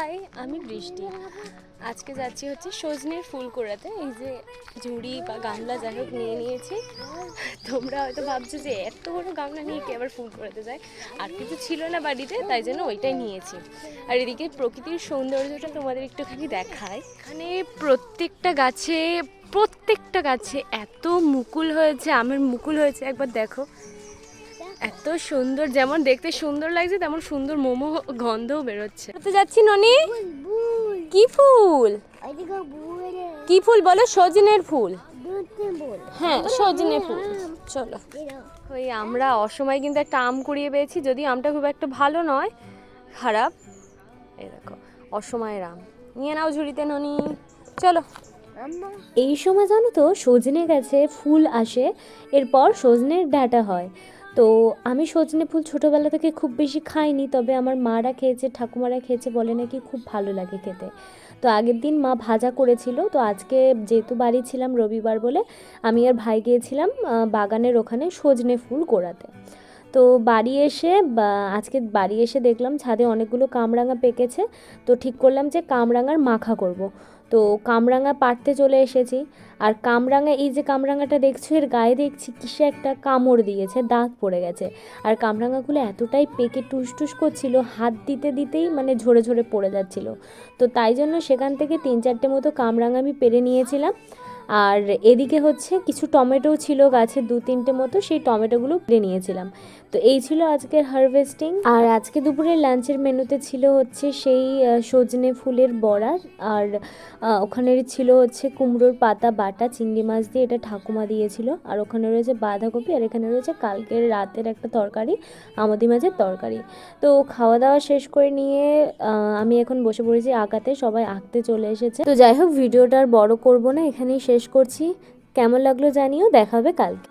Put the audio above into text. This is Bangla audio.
হাই, আমি বৃষ্টি। আজকে যাচ্ছি হচ্ছে সজনের ফুল কুড়াতে। এই যে ঝুড়ি বা গামলা যাই হোক নিয়ে নিয়েছি। তোমরা হয়তো ভাবছো যে এত বড় গামলা নিয়ে কে আবার ফুল কুড়াতে যায়, আর কিছু ছিল না বাড়িতে, তাই জন্য ওইটাই নিয়েছি। আর এদিকে প্রকৃতির সৌন্দর্যটা তোমাদের একটুখানি দেখায়। এখানে প্রত্যেকটা গাছে এত মুকুল হয়েছে, আমের মুকুল হয়েছে, একবার দেখো। এত সুন্দর, যেমন দেখতে সুন্দর লাগছে তেমন সুন্দর মোমো গন্ধও বেরোচ্ছে। তো যাচ্ছি ননি। কি ফুল? কি ফুল বলো? সজনের ফুল। হ্যাঁ, সজনে ফুল। চলো। ওই আমরা অসময় কিন্তু একটা আম কুড়িয়ে পেয়েছি, যদি আমটা খুব একটা ভালো নয়, খারাপ। এই দেখো অসময়ের আম, নিয়ে নাও ঝুড়িতে ননি। চলো। এই সময় জানো তো সজনে গাছে ফুল আসে, এরপর সজনের ডাঁটা হয়। তো আমি সজনে ফুল ছোটোবেলা থেকে খুব বেশি খাইনি, তবে আমার মারা খেয়েছে, ঠাকুমারা খেয়েছে, বলে নাকি খুব ভালো লাগে খেতে। তো আগের দিন মা ভাজা করেছিল, তো আজকে যেহেতু বাড়ি ছিলাম রবিবার বলে আমি আর ভাই গিয়েছিলাম বাগানের ওখানে সজনে ফুল কোড়াতে। তো আজকে বাড়ি এসে দেখলাম ছাদে অনেকগুলো কামরাঙা পেকেছে। তো ঠিক করলাম যে কামরাঙার মাখা করব। তো কামরাঙা পাড়তে চলে এসেছি। আর এই যে কামরাঙাটা দেখছো, এর গায়ে দেখছি কিসে একটা কামড় দিয়েছে, দাঁত পড়ে গেছে। আর কামরাঙাগুলো এতটাই পেকে টুস করছিল, হাত দিতে দিতেই মানে ঝরে ঝরে পড়ে যাচ্ছিল। তো তাই জন্য সেখান থেকে 3-4টে মতো কামরাঙা আমি পেরে নিয়েছিলাম। আর এদিকে হচ্ছে কিছু টমেটো ছিল গাছে, 2-3টে মতো, সেই টমেটোগুলো পেরে নিয়েছিলাম। তো এই ছিল আজকের হারভেস্টিং। আর আজকে দুপুরে লাঞ্চের মেনুতে ছিল হচ্ছে সেই সজনে ফুলের বড়া, আর ওখানে ছিল হচ্ছে কুমড়োর পাতা বাটা চিংড়ি মাছ দিয়ে, এটা ঠাকুমা দিয়েছিল। আর ওখানে রয়েছে বাঁধাকপি, আর এখানে রয়েছে কালকের রাতের একটা তরকারি, আমোদি মাছের তরকারি। তো খাওয়া দাওয়া শেষ করে নিয়ে আমি এখন বসে পড়েছি আঁকাতে, সবাই আঁকতে চলে এসেছে। তো যাই হোক, ভিডিওটা আর বড় করবো না, এখানেই শেষ করছি। কেমন লাগলো জানিও, দেখা হবে কালকে।